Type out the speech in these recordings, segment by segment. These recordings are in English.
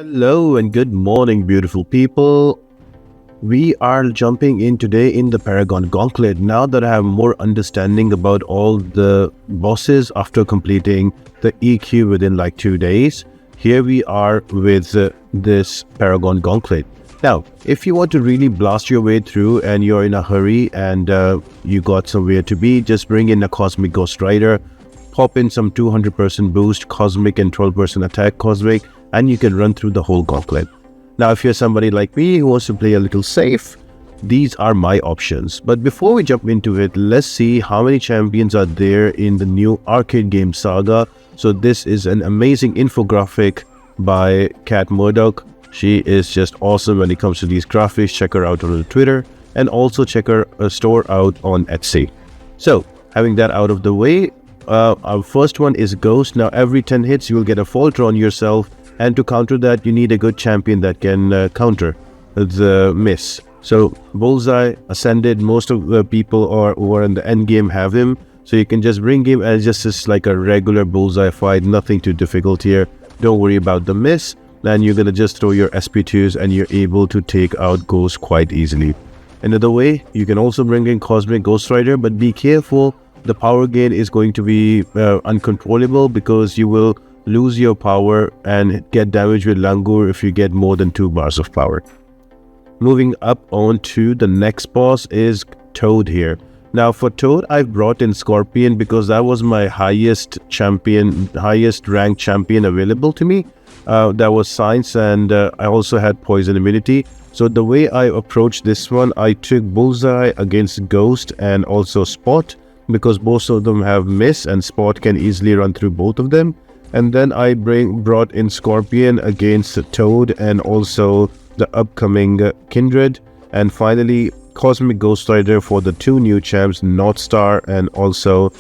Hello and good morning, beautiful people. We are jumping in today in the Paragon Gauntlet. Now that I have more understanding about all the bosses after completing the EQ within like 2 days, here we are with this Paragon Gauntlet. Now, if you want to really blast your way through and you're in a hurry and you got somewhere to be, just bring in a Cosmic Ghost Rider, pop in some 200% boost Cosmic and 12% attack Cosmic, and you can run through the whole gauntlet. Now, if you're somebody like me who wants to play a little safe, these are my options. But before we jump into it, let's see how many champions are there in the new arcade game saga. So this is an amazing infographic by Kat Murdoch. She is just awesome when it comes to these graphics. Check her out on Twitter and also check her store out on Etsy. So having that out of the way, our first one is Ghost. Now every 10 hits you will get a falter on yourself, and to counter that you need a good champion that can counter the miss. So Bullseye, Ascended, most of the people who are in the end game have him, so you can just bring him and just like a regular Bullseye fight, nothing too difficult here. Don't worry about the miss, and you're gonna just throw your SP2s and you're able to take out Ghost quite easily. Another way, you can also bring in Cosmic Ghost Rider, but be careful, the power gain is going to be uncontrollable because you will lose your power and get damage with Langur if you get more than 2 bars of power. Moving up on to the next boss is Toad here. Now for Toad, I've brought in Scorpion because that was my highest ranked champion available to me. That was Science, and I also had Poison immunity. So the way I approached this one, I took Bullseye against Ghost and also Spot, because both of them have miss and Spot can easily run through both of them. And then I brought in Scorpion against Toad and also the upcoming Kindred. And finally, Cosmic Ghost Rider for the 2 new champs, NorthStar and also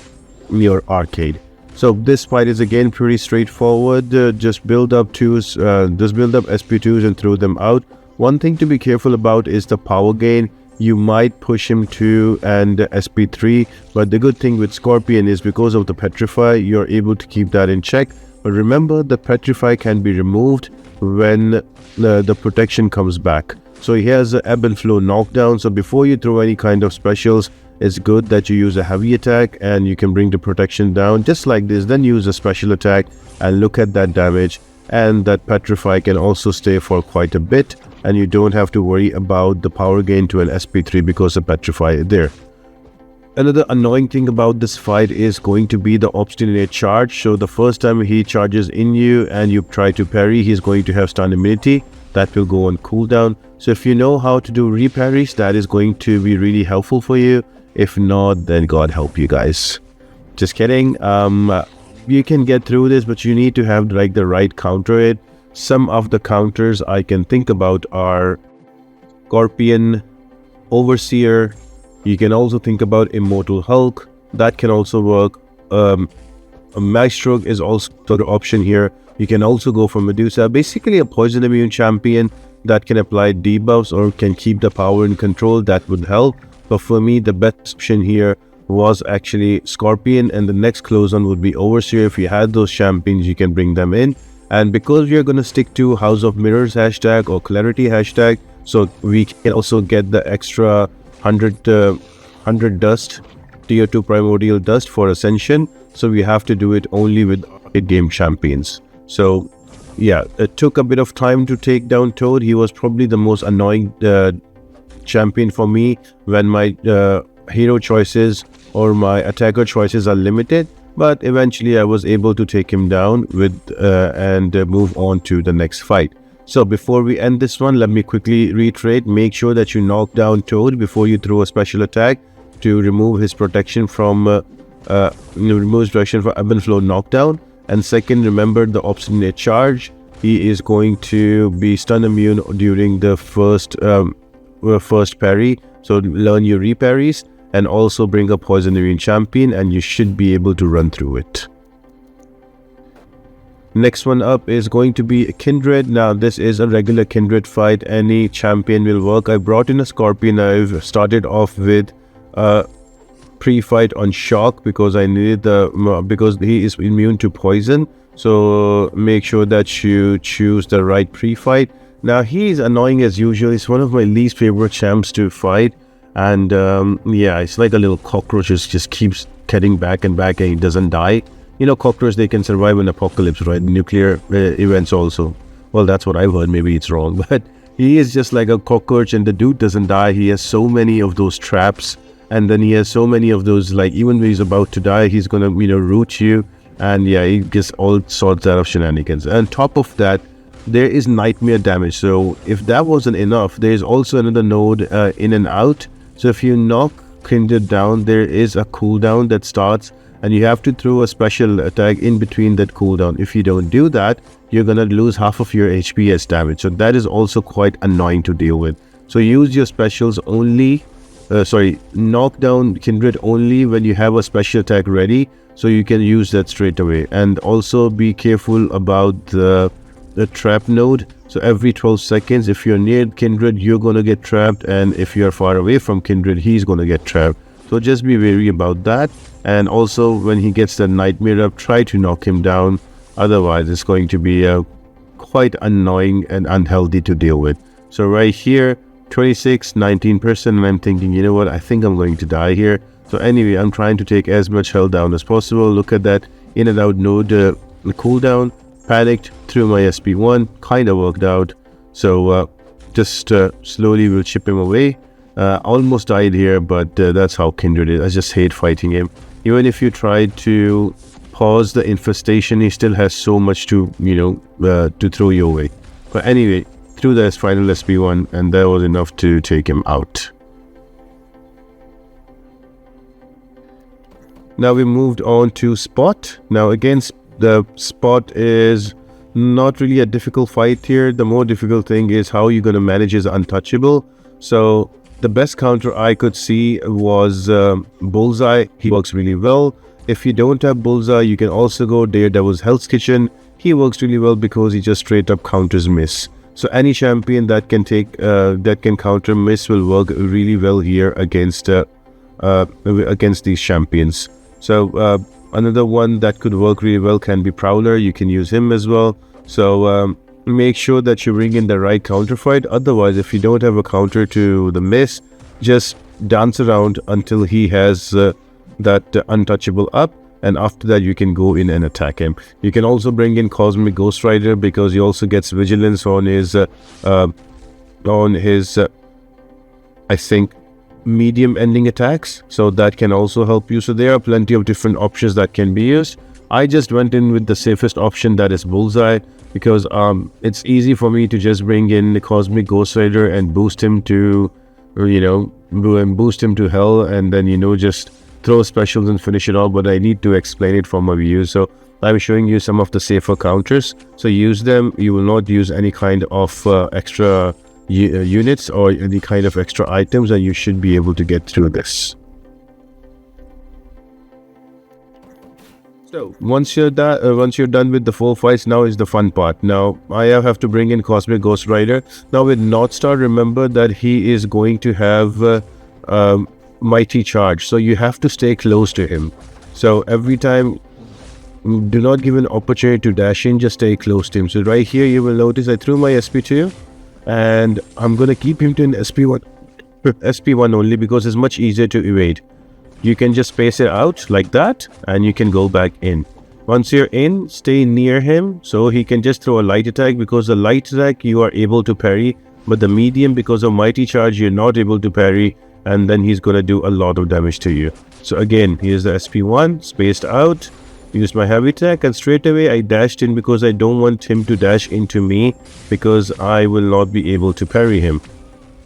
your Arcade. So this fight is again pretty straightforward. Just build up SP2s and throw them out. One thing to be careful about is the power gain. You might push him to and SP3, but the good thing with Scorpion is because of the Petrify, you're able to keep that in check. But remember, the Petrify can be removed when the protection comes back. So he has an ebb and flow knockdown, so before you throw any kind of specials, it's good that you use a heavy attack and you can bring the protection down just like this, then use a special attack and look at that damage, and that Petrify can also stay for quite a bit, and you don't have to worry about the power gain to an SP3 because of Petrify is there. Another annoying thing about this fight is going to be the Obstinate Charge. So the first time he charges in you and you try to parry, he's going to have stun immunity. That will go on cooldown. So if you know how to do reparries, that is going to be really helpful for you. If not, then God help you guys. Just kidding. You can get through this, but you need to have like the right counter it. Some of the counters I can think about are Scorpion, Overseer. You can also think about Immortal Hulk. That can also work. A Maestro is also the option here. You can also go for Medusa. Basically a poison immune champion that can apply debuffs or can keep the power in control. That would help. But for me, the best option here was actually Scorpion, and the next close on would be Overseer. If you had those champions, you can bring them in. And because we are going to stick to House of Mirrors hashtag or Clarity hashtag, so we can also get the extra 100 dust, tier 2 primordial dust for Ascension. So we have to do it only with arcade game champions. So yeah, it took a bit of time to take down Toad. He was probably the most annoying champion for me when my hero choices or my attacker choices are limited. But eventually I was able to take him down and move on to the next fight. So before we end this one, let me quickly reiterate, make sure that you knock down Toad before you throw a special attack to remove his protection from remove his protection from ebb and flow knockdown. And second, remember the Obstinate Charge. He is going to be stun immune during the first parry, so learn your reparries. And also bring a Poison Immune champion and you should be able to run through it. Next one up is going to be Kindred. Now this is a regular Kindred fight. Any champion will work. I brought in a Scorpion. I've started off with pre-fight on shock because I needed because he is immune to poison. So make sure that you choose the right pre-fight. Now he is annoying as usual. He's one of my least favorite champs to fight, and yeah, it's like a little cockroach. It just keeps getting back and back, and he doesn't die. You know, cockroach, they can survive an apocalypse, right? Nuclear events also. Well, that's what I've heard. Maybe it's wrong, but he is just like a cockroach, and the dude doesn't die. He has so many of those traps, and then he has so many of those, like, even when he's about to die, he's gonna, you know, root you, and yeah, he gets all sorts out of shenanigans. And on top of that, there is nightmare damage. So if that wasn't enough, there's also another node in and out. So if you knock Kindred down, there is a cooldown that starts, and you have to throw a special attack in between that cooldown. If you don't do that, you're gonna lose half of your HP as damage. So that is also quite annoying to deal with. So use your specials only, knock down Kindred only when you have a special attack ready, so you can use that straight away. And also be careful about the trap node. So every 12 seconds, if you're near Kindred, you're gonna get trapped, and if you're far away from Kindred, he's gonna get trapped. So just be wary about that. And also when he gets the nightmare up, try to knock him down. Otherwise, it's going to be quite annoying and unhealthy to deal with. So right here, 26, 19%, and I'm thinking, you know what, I think I'm going to die here. So anyway, I'm trying to take as much health down as possible. Look at that in and out node cooldown. Panicked, threw my SP1, kind of worked out. So just slowly we'll chip him away. Almost died here, but that's how Kindred is. I just hate fighting him. Even if you try to pause the infestation, he still has so much to, you know, to throw you away. But anyway, threw the final SP1, and that was enough to take him out. Now we moved on to Spot. Now again, the Spot is not really a difficult fight here. The more difficult thing is how you're going to manage his untouchable. So the best counter I could see was Bullseye. He works really well. If you don't have Bullseye, you can also go Daredevil's Hell's Kitchen. He works really well because he just straight up counters miss. So any champion that can take that can counter miss will work really well here against these champions. So another one that could work really well can be Prowler. You can use him as well. So make sure that you bring in the right counter fight. Otherwise, if you don't have a counter to the miss, just dance around until he has that untouchable up, and after that you can go in and attack him. You can also bring in Cosmic Ghost Rider because he also gets vigilance on his I think medium ending attacks, so that can also help you. So there are plenty of different options that can be used. I just went in with the safest option, that is Bullseye, because it's easy for me to just bring in the Cosmic Ghost Rider and boost him to, you know, boost him to hell, and then, you know, just throw specials and finish it off. But I need to explain it for my viewers, so I'm showing you some of the safer counters. So use them. You will not use any kind of extra units or any kind of extra items, and you should be able to get through this. So once you're done with the 4 fights, now is the fun part. Now I have to bring in Cosmic Ghost Rider. Now with NorthStar, remember that he is going to have Mighty Charge, so you have to stay close to him. So every time, do not give an opportunity to dash in, just stay close to him. So right here you will notice I threw my SP2, and I'm gonna keep him to an SP1 SP1 only because it's much easier to evade. You can just space it out like that, and you can go back in. Once you're in, stay near him so he can just throw a light attack, because the light attack you are able to parry, but the medium, because of Mighty Charge, you're not able to parry, and then he's gonna do a lot of damage to you. So again, here's the SP1 spaced out, used my heavy attack, and straight away I dashed in because I don't want him to dash into me, because I will not be able to parry him.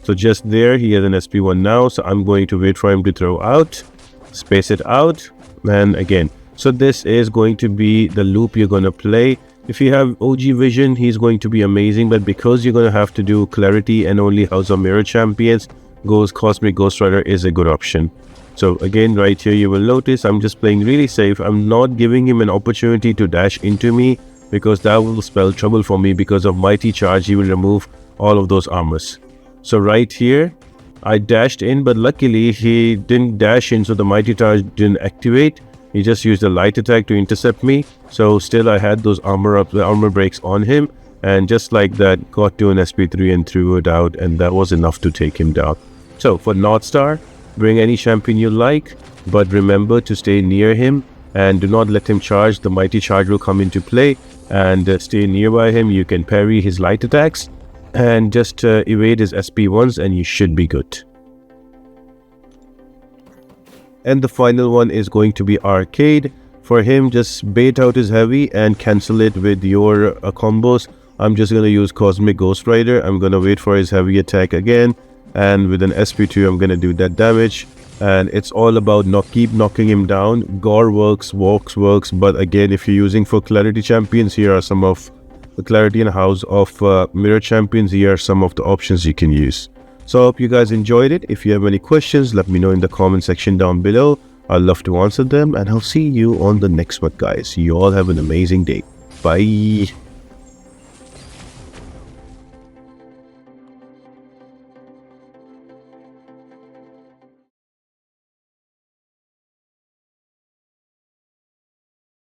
So just there, he has an SP1 now, so I'm going to wait for him to throw out, space it out, and again. So this is going to be the loop you're going to play. If you have OG Vision, he's going to be amazing, but because you're going to have to do Clarity and only House of Mirror champions, Cosmic Ghost Rider is a good option. So again, right here you will notice I'm just playing really safe. I'm not giving him an opportunity to dash into me, because that will spell trouble for me. Because of Mighty Charge, he will remove all of those armors. So right here, I dashed in, but luckily he didn't dash in, so the Mighty Charge didn't activate. He just used a light attack to intercept me. So still I had those armor breaks on him, and just like that, got to an SP3 and threw it out, and that was enough to take him down. So for NorthStar, bring any champion you like, but remember to stay near him and do not let him charge. The Mighty Charge will come into play, and stay nearby him. You can parry his light attacks and just evade his SP1s, and you should be good. And the final one is going to be Arcade. For him, just bait out his heavy and cancel it with your combos. I'm just going to use Cosmic Ghost Rider. I'm going to wait for his heavy attack again, and with an SP2 I'm going to do that damage. And it's all about keep knocking him down. Gore works, Walks works, but again, if you're using for Clarity champions, here are some of the Clarity and House of Mirror champions. Here are some of the options you can use. So I hope you guys enjoyed it. If you have any questions, let me know in the comment section down below. I'd love to answer them, and I'll see you on the next one, guys. You all have an amazing day. Bye.